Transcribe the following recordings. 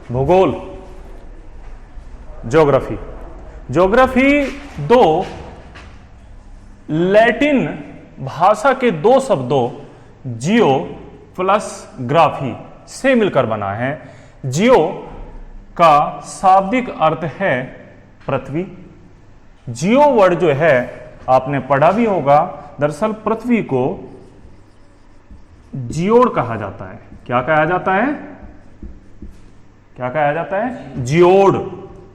भूगोल, geography. Geography दो Latin भाषा के दो शब्दों जियो प्लस ग्राफी से मिलकर बना है। जियो का शाब्दिक अर्थ है पृथ्वी। जियो वर्ड जो है आपने पढ़ा भी होगा, दरअसल पृथ्वी को जियोड कहा जाता है। क्या कहा जाता है? क्या कहा जाता है? जियोड।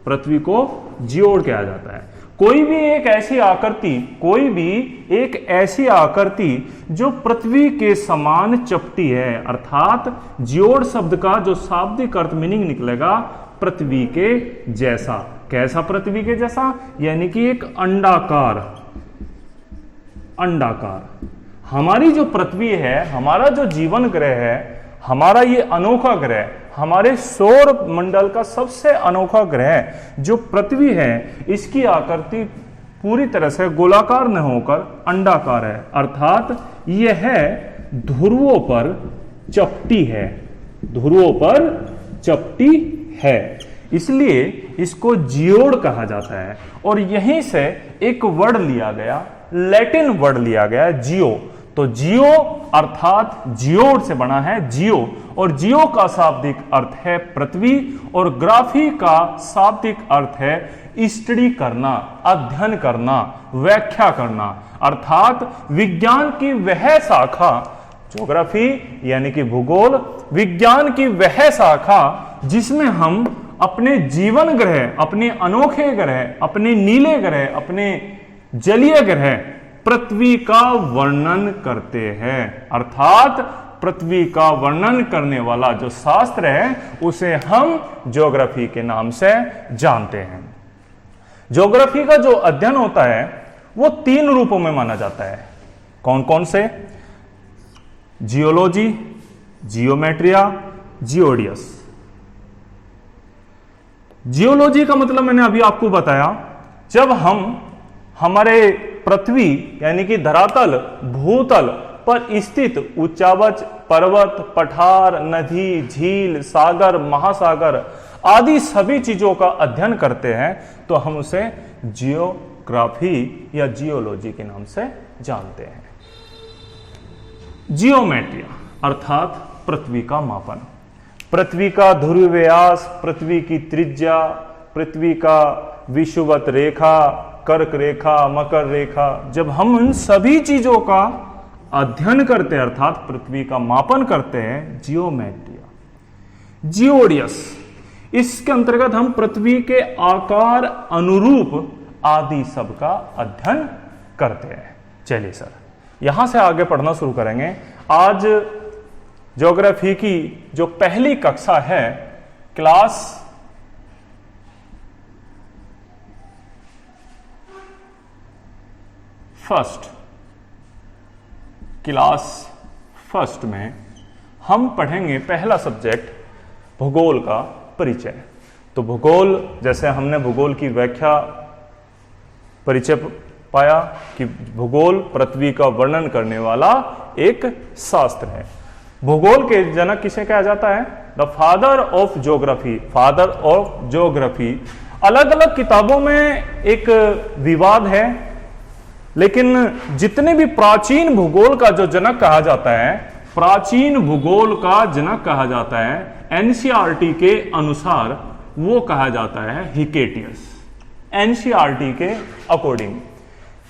पृथ्वी को जियोड कहा जाता है। कोई भी एक ऐसी आकृति जो पृथ्वी के समान चपटी है, अर्थात जियोड शब्द का जो शाब्दिक अर्थ मीनिंग निकलेगा पृथ्वी के जैसा। कैसा पृथ्वी के जैसा? यानी कि एक अंडाकार। हमारी जो पृथ्वी है, हमारा जो जीवन ग्रह है, हमारा ये अनोखा ग्रह, हमारे सौर मंडल का सबसे अनोखा ग्रह जो पृथ्वी है, इसकी आकृति पूरी तरह से गोलाकार न होकर अंडाकार है, अर्थात यह ध्रुवों पर चपटी है। इसलिए इसको जियोड कहा जाता है। और यहीं से एक वर्ड लिया गया, लैटिन वर्ड लिया गया जियो। तो जियो अर्थात जियोड से बना है जियो, और जियो का शाब्दिक अर्थ है पृथ्वी, और ग्राफी का शाब्दिक अर्थ है स्टडी करना, अध्ययन करना, व्याख्या करना, अर्थात विज्ञान की वह शाखा, ज्योग्राफी यानी कि भूगोल, विज्ञान की वह शाखा जिसमें हम अपने जीवन ग्रह, अपने अनोखे ग्रह, अपने नीले ग्रह, अपने जलीय ग्रह पृथ्वी का वर्णन करते हैं। अर्थात पृथ्वी का वर्णन करने वाला जो शास्त्र है उसे हम ज्योग्राफी के नाम से जानते हैं। ज्योग्राफी का जो अध्ययन होता है वो तीन रूपों में माना जाता है। कौन कौन से? जियोलॉजी, जियोमेट्रिया, जियोडियस। जियोलॉजी का मतलब मैंने अभी आपको बताया, जब हम हमारे पृथ्वी यानी कि धरातल, भूतल पर स्थित उच्चावच, पर्वत, पठार, नदी, झील, सागर, महासागर आदि सभी चीजों का अध्ययन करते हैं तो हम उसे जियोग्राफी या जियोलॉजी के नाम से जानते हैं। जियोमेट्रिया अर्थात पृथ्वी का मापन, पृथ्वी का ध्रुव व्यास, पृथ्वी की त्रिज्या, पृथ्वी का विषुवत रेखा, कर्क रेखा, मकर रेखा, जब हम उन सभी चीजों का अध्ययन करते हैं अर्थात पृथ्वी का मापन करते हैं, जियोमेट्रिया। जियोडियस, इसके अंतर्गत हम पृथ्वी के आकार, अनुरूप आदि सब का अध्ययन करते हैं। चलिए सर, यहां से आगे पढ़ना शुरू करेंगे। आज ज्योग्राफी की जो पहली कक्षा है, क्लास फर्स्ट में हम पढ़ेंगे पहला सब्जेक्ट भूगोल का परिचय। तो भूगोल, जैसे हमने भूगोल की व्याख्या परिचय पाया कि भूगोल पृथ्वी का वर्णन करने वाला एक शास्त्र है। भूगोल के जनक किसे कहा जाता है? The father of geography, father of geography. अलग अलग किताबों में एक विवाद है, लेकिन जितने भी प्राचीन भूगोल का जो जनक कहा जाता है, प्राचीन भूगोल का जनक कहा जाता है, एनसीईआरटी के अनुसार वो कहा जाता है हिकेटियस। एनसीईआरटी के अकॉर्डिंग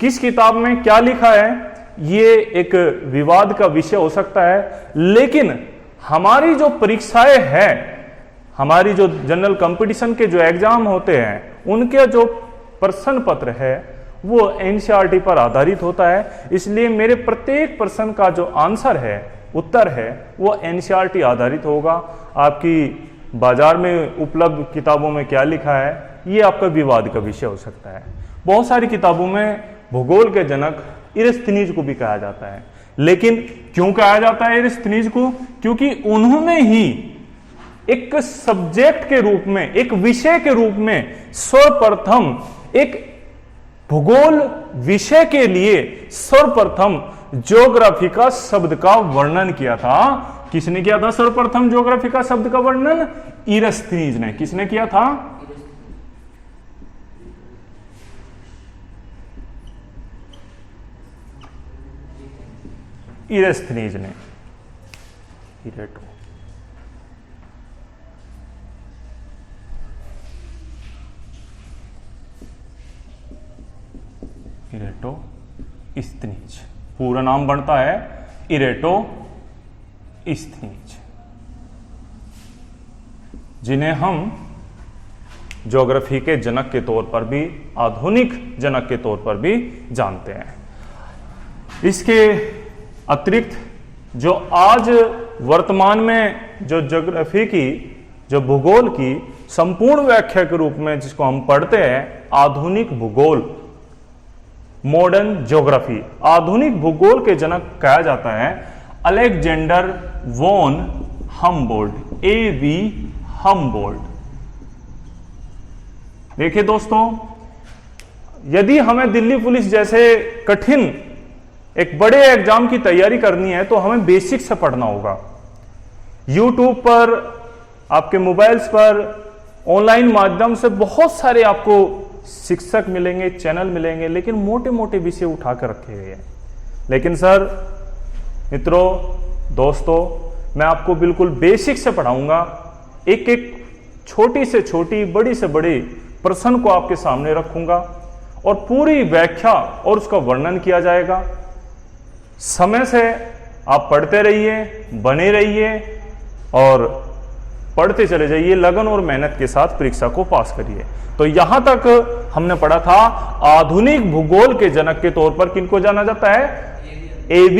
किस किताब में क्या लिखा है ये एक विवाद का विषय हो सकता है, लेकिन हमारी जो परीक्षाएं हैं, हमारी जो जनरल कंपटीशन के जो एग्जाम होते हैं, उनके जो प्रश्न पत्र है वो एनसीईआरटी पर आधारित होता है। इसलिए मेरे प्रत्येक प्रश्न का जो आंसर है, उत्तर है, वो एनसीईआरटी आधारित होगा। आपकी बाजार में उपलब्ध किताबों में क्या लिखा है ये आपका विवाद का विषय हो सकता है। बहुत सारी किताबों में भूगोल के जनक इरिस्थनीज को भी कहा जाता है, लेकिन क्यों कहा जाता है इरिस्थनीज को? क्योंकि उन्होंने ही एक सब्जेक्ट के रूप में, एक विषय के रूप में सर्वप्रथम एक भूगोल विषय के लिए सर्वप्रथम ज्योग्राफी का शब्द का वर्णन किया था। किसने किया था सर्वप्रथम ज्योग्राफी का शब्द का वर्णन? इरस्थनीज ने। किसने किया था? इरस्थनीज ने। इरेटोस्थनीज पूरा नाम बनता है इरेटोस्थनीज, जिन्हें हम ज्योग्राफी के जनक के तौर पर भी, आधुनिक जनक के तौर पर भी जानते हैं। इसके अतिरिक्त जो आज वर्तमान में जो ज्योग्राफी की, जो भूगोल की संपूर्ण व्याख्या के रूप में जिसको हम पढ़ते हैं, आधुनिक भूगोल, मॉडर्न ज्योग्राफी, आधुनिक भूगोल के जनक कहा जाता है Alexander von Humboldt, A.V. Humboldt. देखिए दोस्तों, यदि हमें दिल्ली पुलिस जैसे कठिन एक बड़े एग्जाम की तैयारी करनी है तो हमें बेसिक से पढ़ना होगा। यूट्यूब पर, आपके मोबाइल्स पर, ऑनलाइन माध्यम से बहुत सारे आपको शिक्षक मिलेंगे, चैनल मिलेंगे, लेकिन मोटे मोटे विषय उठाकर रखे गए हैं। लेकिन सर, मित्रों, दोस्तों, मैं आपको बिल्कुल बेसिक से पढ़ाऊंगा। एक एक छोटी से छोटी, बड़ी से बड़ी प्रश्न को आपके सामने रखूंगा और पूरी व्याख्या और उसका वर्णन किया जाएगा। समय से आप पढ़ते रहिए, बने रहिए और पढ़ते चले जाइए, लगन और मेहनत के साथ परीक्षा को पास करिए। तो यहां तक हमने पढ़ा था आधुनिक भूगोल के जनक के तौर पर किनको जाना जाता है? A.V.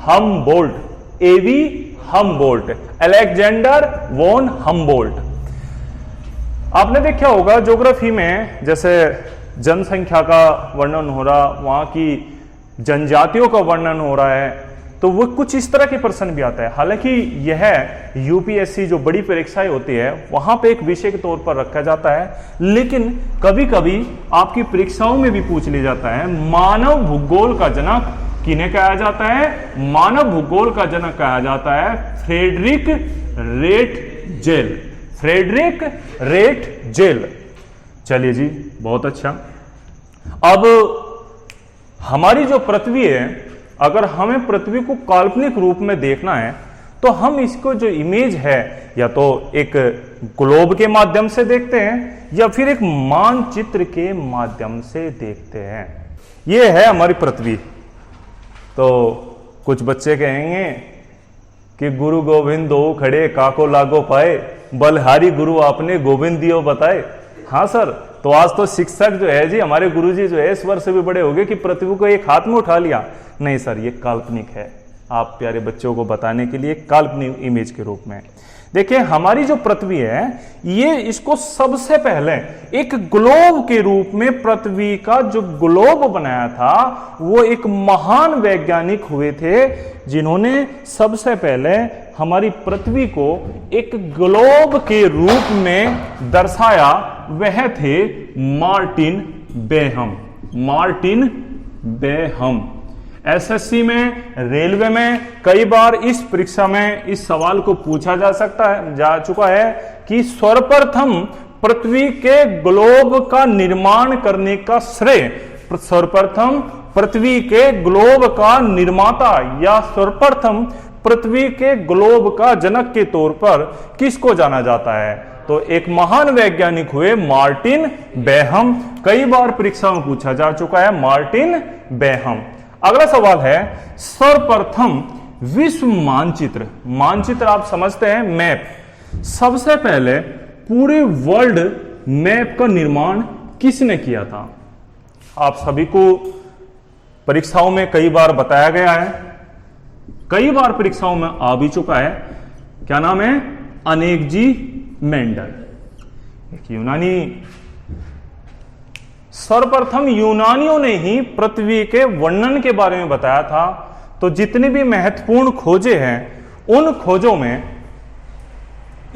Humboldt, A.V. Humboldt, Alexander von Humboldt. आपने देखा होगा ज्योग्राफी में, जैसे जनसंख्या का वर्णन हो रहा, वहां की जनजातियों का वर्णन हो रहा है, तो वो कुछ इस तरह के प्रश्न भी आता है। हालांकि यह यूपीएससी जो बड़ी परीक्षाएं होती है वहां पे एक विषय के तौर पर रखा जाता है, लेकिन कभी कभी आपकी परीक्षाओं में भी पूछ लिया जाता है मानव भूगोल का जनक किन्हें कहा जाता है? मानव भूगोल का जनक कहा जाता है फ्रेडरिक रेटजेल, फ्रेडरिक रेटजेल। चलिए जी, बहुत अच्छा। अब हमारी जो पृथ्वी है, अगर हमें पृथ्वी को काल्पनिक रूप में देखना है तो हम इसको जो इमेज है, या तो एक ग्लोब के माध्यम से देखते हैं या फिर एक मानचित्र के माध्यम से देखते हैं। यह है हमारी पृथ्वी। तो कुछ बच्चे कहेंगे कि गुरु गोविंद दो खड़े काको लागो पाए, बलहारी गुरु आपने गोविंद दियो बताए। हाँ सर, तो आज तो शिक्षक जो है जी, हमारे गुरुजी जो है इस वर्ष से भी बड़े हो गए कि पृथ्वी को एक हाथ में उठा लिया। नहीं सर, ये काल्पनिक है, आप प्यारे बच्चों को बताने के लिए काल्पनिक इमेज के रूप में। देखिए, हमारी जो पृथ्वी है, ये इसको सबसे पहले एक ग्लोब के रूप में, पृथ्वी का जो ग्लोब बनाया था, वो एक महान वैज्ञानिक हुए थे जिन्होंने सबसे पहले हमारी पृथ्वी को एक ग्लोब के रूप में दर्शाया। वह थे Martin Behaim, Martin Behaim. SSC में, रेलवे में कई बार इस परीक्षा में इस सवाल को पूछा जा चुका है कि सर्वप्रथम पृथ्वी के ग्लोब का निर्माण करने का श्रेय, सर्वप्रथम पृथ्वी के ग्लोब का निर्माता या सर्वप्रथम पृथ्वी के ग्लोब का जनक के तौर पर किसको जाना जाता है? तो एक महान वैज्ञानिक हुए मार्टिन बेहम। कई बार परीक्षा में पूछा जा चुका है मार्टिन बेहम। अगला सवाल है, सर्वप्रथम विश्व मानचित्र। मानचित्र आप समझते हैं, मैप। सबसे पहले पूरे वर्ल्ड मैप का निर्माण किसने किया था? आप सभी को परीक्षाओं में कई बार बताया गया है, कई बार परीक्षाओं में आ भी चुका है। क्या नाम है? अनेकजी मेंडल, एक यूनानी। सर्वप्रथम यूनानियों ने ही पृथ्वी के वर्णन के बारे में बताया था। तो जितनी भी महत्वपूर्ण खोजें हैं, उन खोजों में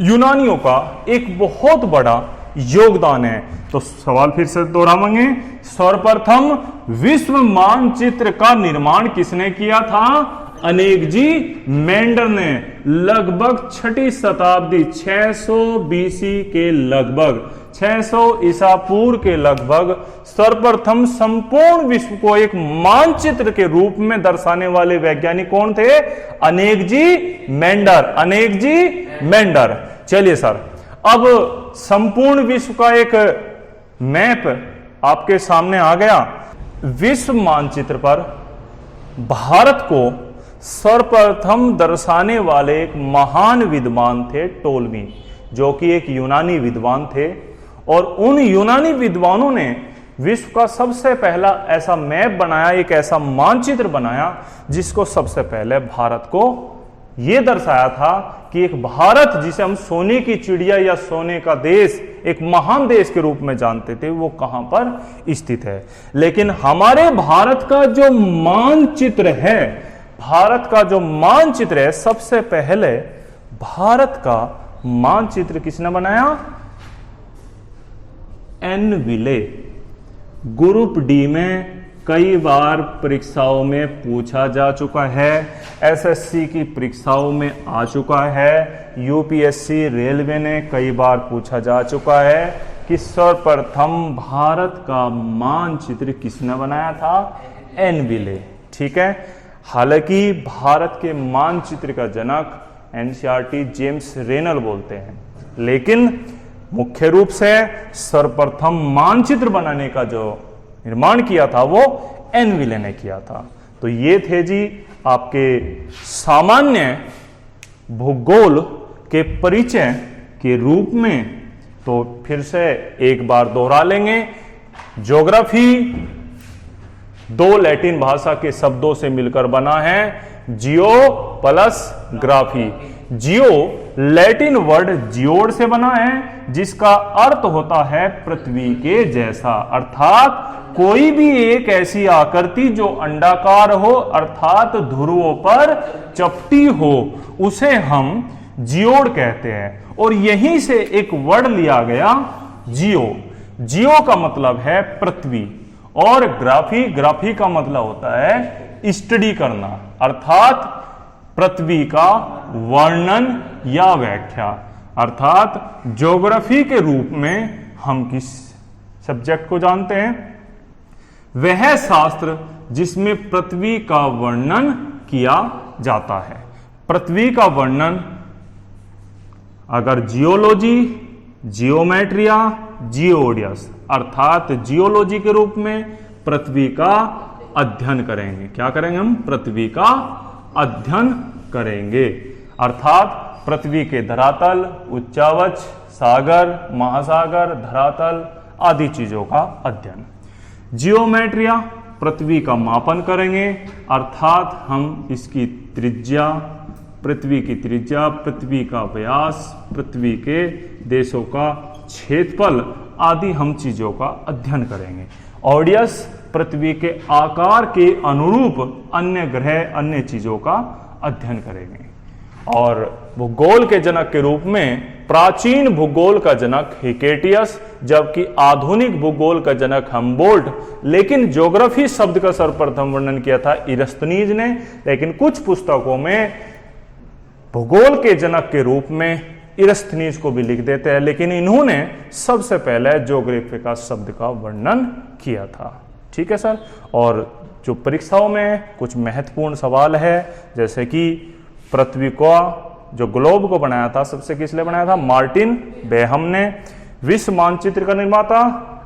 यूनानियों का एक बहुत बड़ा योगदान है। तो सवाल फिर से दोहराएंगे, सर्वप्रथम विश्व मानचित्र का निर्माण किसने किया था? अनेकजी मेंडर ने लगभग 6ठी शताब्दी 600 बीसी के लगभग 600 ईसा पूर्व के लगभग सर्वप्रथम संपूर्ण विश्व को एक मानचित्र के रूप में दर्शाने वाले वैज्ञानिक कौन थे? अनेकजी मेंडर। अनेकजी मेंडर। चलिए सर, अब संपूर्ण विश्व का एक मैप आपके सामने आ गया। विश्व मानचित्र पर भारत को सर्वप्रथम दर्शाने वाले एक महान विद्वान थे टोलमी, जो कि एक यूनानी विद्वान थे। और उन यूनानी विद्वानों ने विश्व का सबसे पहला ऐसा मैप बनाया, एक ऐसा मानचित्र बनाया जिसको सबसे पहले भारत को यह दर्शाया था कि एक भारत जिसे हम सोने की चिड़िया या सोने का देश, एक महान देश के रूप में जानते थे, वो कहां पर स्थित है। लेकिन हमारे भारत का जो मानचित्र है, भारत का जो मानचित्र है, सबसे पहले भारत का मानचित्र किसने बनाया? एन विले। ग्रुप डी में कई बार परीक्षाओं में पूछा जा चुका है, एसएससी की परीक्षाओं में आ चुका है, यूपीएससी रेलवे ने कई बार पूछा जा चुका है कि सर्वप्रथम भारत का मानचित्र किसने बनाया था? एन विले। ठीक है, हालांकि भारत के मानचित्र का जनक एनसीईआरटी जेम्स रेनल बोलते हैं, लेकिन मुख्य रूप से सर्वप्रथम मानचित्र बनाने का जो निर्माण किया था वो एन विले ने किया था। तो ये थे जी आपके सामान्य भूगोल के परिचय के रूप में। तो फिर से एक बार दोहरा लेंगे। ज्योग्राफी दो लैटिन भाषा के शब्दों से मिलकर बना है, जियो प्लस ग्राफी। जियो लैटिन वर्ड जियोड से बना है, जिसका अर्थ होता है पृथ्वी के जैसा, अर्थात कोई भी एक ऐसी आकृति जो अंडाकार हो अर्थात ध्रुवों पर चपटी हो, उसे हम जियोड कहते हैं। और यहीं से एक वर्ड लिया गया जियो। जियो का मतलब है पृथ्वी, और ग्राफी, ग्राफी का मतलब होता है स्टडी करना, अर्थात पृथ्वी का वर्णन या व्याख्या। अर्थात ज्योग्राफी के रूप में हम किस सब्जेक्ट को जानते हैं? वह शास्त्र जिसमें पृथ्वी का वर्णन किया जाता है। पृथ्वी का वर्णन अगर जियोलॉजी, जियोमेट्रिया, जियोडियस, अर्थात जियोलॉजी के रूप में पृथ्वी का अध्ययन करेंगे। क्या करेंगे हम? पृथ्वी का अध्ययन करेंगे, अर्थात पृथ्वी के धरातल, उच्चावच, सागर, महासागर, धरातल आदि चीजों का अध्ययन। जियोमेट्रिया पृथ्वी का मापन करेंगे, अर्थात हम इसकी त्रिज्या, पृथ्वी की त्रिज्या, पृथ्वी का व्यास, पृथ्वी के देशों का क्षेत्रफल आदि हम चीजों का अध्ययन करेंगे। ऑडियस पृथ्वी के आकार के अनुरूप अन्य ग्रह, अन्य चीजों का अध्ययन करेंगे। और भूगोल के जनक के रूप में प्राचीन भूगोल का जनक हिकेटियस, जबकि आधुनिक भूगोल का जनक हम्बोल्ट। लेकिन ज्योग्राफी शब्द का सर्वप्रथम वर्णन किया था इरस्तनीज ने। लेकिन कुछ पुस्तकों में भूगोल के जनक के रूप में इरस्तनीज को भी लिख देते हैं, लेकिन इन्होंने सबसे पहले ज्योग्राफी का शब्द का वर्णन किया था। ठीक है सर। और जो परीक्षाओं में कुछ महत्वपूर्ण सवाल है, जैसे कि पृथ्वी को, जो ग्लोब को बनाया था, सबसे किसने बनाया था? मार्टिन बेहम ने। विश्व मानचित्र का निर्माता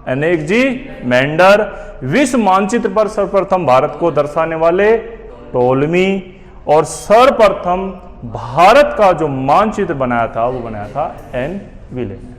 अनेकजी मेंडर। विश्व मानचित्र पर सर्वप्रथम भारत को दर्शाने वाले टोलमी। और सर्वप्रथम भारत का जो मानचित्र बनाया था वो बनाया था एन विले ने।